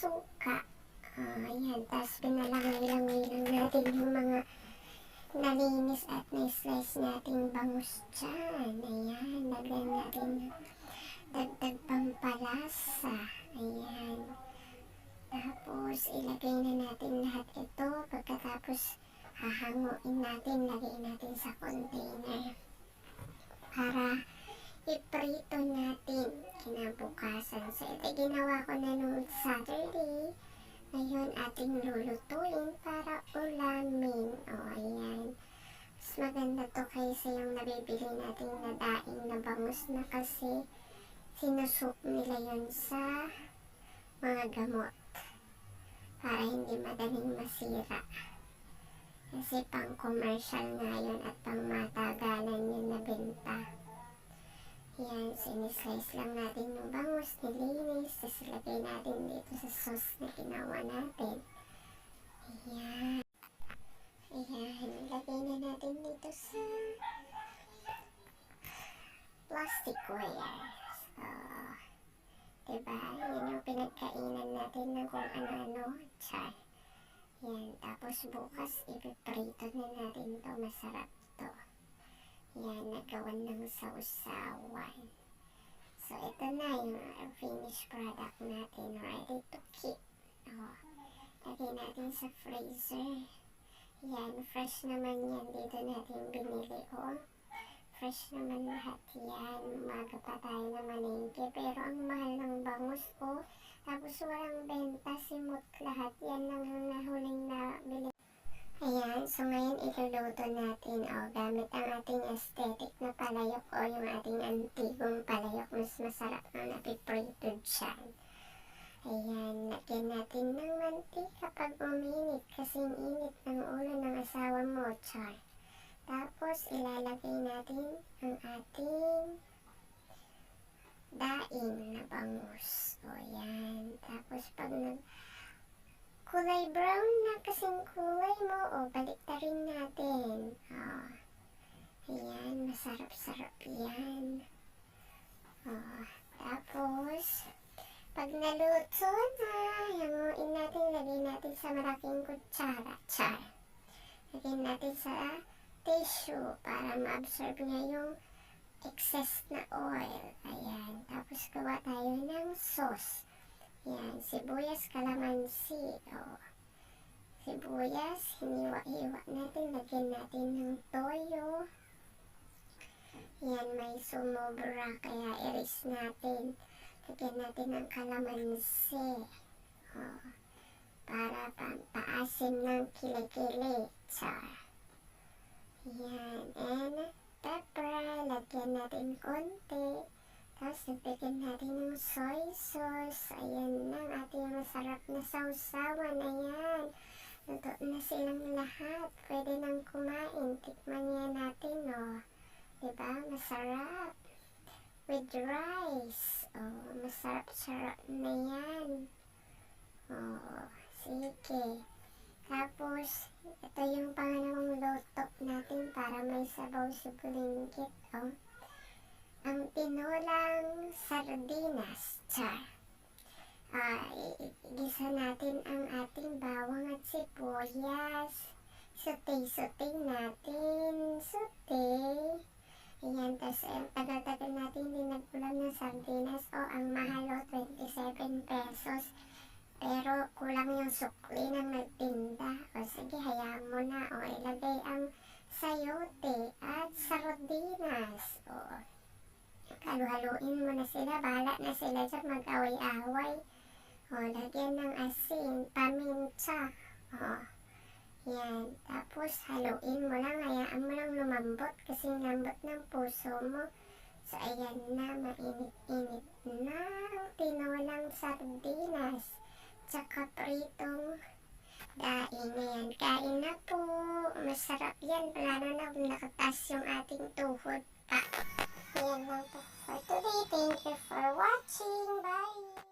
suka. Ayan, tapos pinalagay-langay lang natin yung mga nalinis at na-slice nating bangus dyan. Ayan, lagyan natin dagdag pampalasa. Ayan. Tapos, ilagay na natin lahat ito. Pagkatapos, hahanguin natin, lagay natin sa container para iprito natin kinabukasan. So, ito ginawa ko na noong Saturday. Ngayon, ating lulutuin para ulamin. Ayan. Mas maganda to kaysa yung nabibili natin na daing na bangus na kasi sinusok nila yun sa mga gamot para hindi madaling masira. Kasi pang commercial nga yun at pang matagalan yun na benta. Yan, sinislice lang natin yung bangus, nilinis, tapos ilagay natin dito sa sauce na ginawa natin. Ayan. Ayan, ilagay na natin dito sa plasticware. So, diba? Yan yung pinagkainan natin ng kung ano-ano. Char. Yan, tapos bukas ipiprito na natin to. Masarap to. Yan, nagawan ng sausawan. So, ito na yung finished product natin. Ready to keep. Lagay natin sa freezer. Yan, fresh naman yan. Dito natin binili. Fresh naman lahat yan. Umaga pa tayo na malengke. Pero ang mahal ng bangus tapos walang benta. Simot lahat. Yan lang ang nahuling nabili. Ayan, so ngayon iluluto natin gamit ang ating aesthetic na palayok yung ating antigong palayok. Mas masarap na napiprito dyan. Ayan, lagyan natin ng mantika pag uminit kasing init ng ulo ng asawa mo, char. Tapos ilalagay natin ang ating daing na bangus. Ayan, tapos pag kulay brown na kasing kulay mo, baliktarin natin. Ayan, masarap-sarap yan. Tapos, pag naluto na, hanguin natin, lagay natin sa malaking kutsara. Char. Lagay natin sa tissue para ma-absorb niya yung excess na oil. Ayan, tapos gawa tayo ng sauce. Yan, sibuyas, kalamansi. Sibuyas, hiniwa-hiwa natin. Lagyan natin ng toyo. Yan, may sumobra, kaya iris natin. Lagyan natin ng kalamansi. Para pampaasim ng kilikili. Char. Yan, and pepper. Lagyan natin konti. Tapos, nagpigyan natin ng soy sauce. Ayan na, ating masarap na sausawan. Ayan. Luto na silang lahat. Pwede nang kumain. Tikman niya natin, Diba? Masarap. With rice. Masarap-sarap na yan. Sige. Tapos, ito yung pangalawang luto natin para may sabaw sa bulinggit, ang tinolang sardinas. Char. Igisa natin ang ating bawang at sibuyas. Sote natin. Sote. Ayan, tapos tagal-tagal natin hindi nag-ulam ng sardinas. Ang mahal 27 pesos. Pero kulang yung sukli ng nagtinda. Sige, hayaan mo na. Ilagay ang sayote at sardinas. Halu-haluin mo na sila. Bahala na sila dyan mag-away-away. Lagyan ng asin, paminta. Yan. Tapos haluin mo lang. Hayaan mo lang lumambot kasi lambot ng puso mo. So, ayan na. Mainit-init na ang tinolang sardinas. Tsaka pritong daing. Ayan. Kain na po. Masarap yan. Lalo na nakataas yung ating tuhod pa. Ayan lang po for today. Thank you for watching. Bye!